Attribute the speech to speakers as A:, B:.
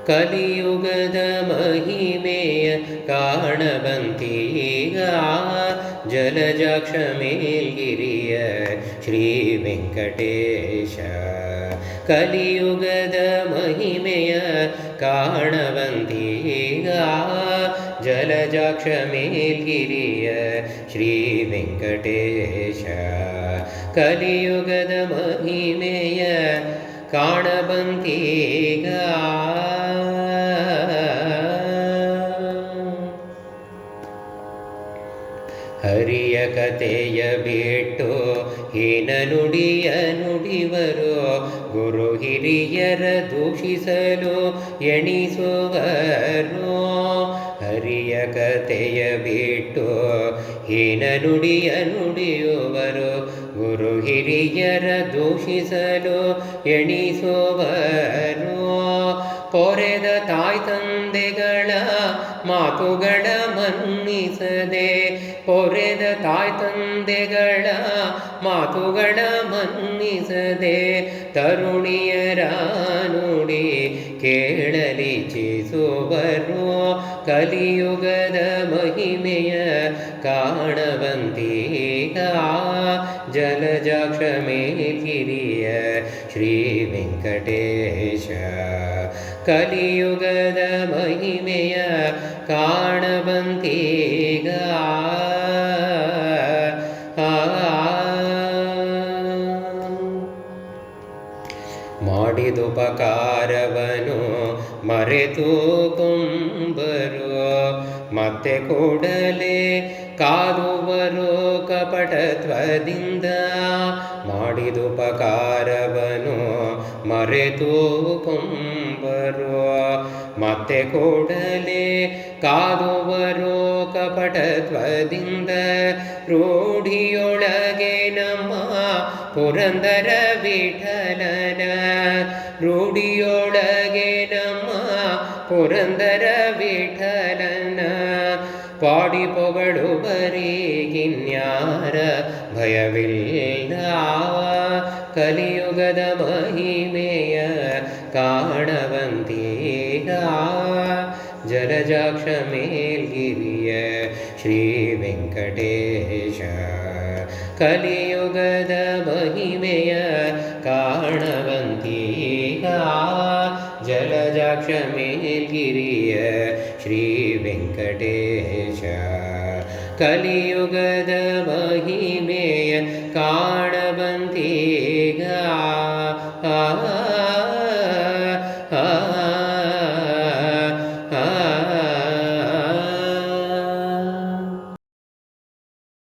A: ಕಲಿಯುಗದ ಮಹಿಮೆಯ ಕಾಣಬಂತೀಗ ಜಲಜಾಕ್ಷ ಮೇಲ್ಗಿರಿಯ ಶ್ರೀ ವೆಂಕಟೇಶ. ಕಲಿಯುಗದ ಮಹಿಮೆಯ ಕಾಣಬಂತೀಗ ಜಲಜಾಕ್ಷ ಮೇಲ್ಗಿರಿಯ ಶ್ರೀ ವೆಂಕಟೇಶ. ಕಲಿಯುಗದ ಮಹಿಮೆಯ ಕಾಣಬಂತೀಗ ಹರಿಯ ಕಥೆಯ ಬಿಟ್ಟು ಹೀನ ನುಡಿಯ ನುಡಿವರು ಗುರು ಹಿರಿಯರ ದೂಷಿಸಲು ಎಣಿಸುವರು. ಹರಿಯ ಕಥೆಯ ಬಿಟ್ಟು ಹೀನ ನುಡಿಯ ನುಡಿಯುವರು ಗುರು ಹಿರಿಯರ ದೂಷಿಸಲು ಎಣಿಸುವರು. ಪೊರೆದ ತಾಯಿ ತಂದೆಗಳ ಮಾತುಗಳ ಮನ್ನಿಸದೆ, ಪೊರೆದ ತಾಯಿ ತಂದೆಗಳ ಮಾತುಗಳ ಮನ್ನಿಸದೆ, ತರುಣಿಯರ ನುಡಿ ಕೇಳಲಿಚ್ಛಿಸುವರು. ಕಲಿಯುಗದ ಮಹಿಮೆಯ ಕಾಣಬಂತೀಗ ಜಲಜಾಕ್ಷ ಮೇಲ್ಗಿರಿಯ ಶ್ರೀ ವೆಂಕಟೇಶ. ಕಲಿಯುಗದ ಮಹಿಮೆಯ ಕಾಣಬಂತೀಗ ಮಾಡಿದುಪಕಾರವನು ಮರೆತು ಕೊಂಬರು, ಮತ್ತೆ ಕೂಡಲೇ ಕಾದುವರು ಕಪಟತ್ವದಿಂದ. ಮಾಡಿದುಪಕಾರವನು ಮರೆತು ಕೊಂಬರು, ಮತ್ತೆ ಕೂಡಲೇ ಕಾದುವರು ಕಪಟತ್ವದಿಂದ. ರೂಢಿಯೊಳಗೆ ನಮ್ಮ ಪುರಂದರ ವಿಠಲನ, ರೂಢಿಯೊಳಗೆ ನಮ್ಮ ಪುರಂದರ ವಿಠಲನ. ಪಾಡಿ ಪೊಗಳುವರಿಗಿನ್ಯಾರ ಭಯವಿಲ್ಲ. ಕಲಿಯುಗದ ಮಹಿಮೆಯ ಕಾಣಬಂತೀಗ ಜಲಜಾಕ್ಷ ಮೇಲ್ಗಿರಿಯ ಶ್ರೀ ವೆಂಕಟೇಶ. ಕಲಿಯುಗದ ಮಹಿಮೆಯ ಕಾಣಬಂತೀಗ ಜಲಜಾಕ್ಷ ಮೇಲ್ಗಿರಿಯ ಶ್ರೀ ವೆಂಕಟೇಶ. ಕಲಿಯುಗದ ಮಹಿಮೆಯ ಕಾಣ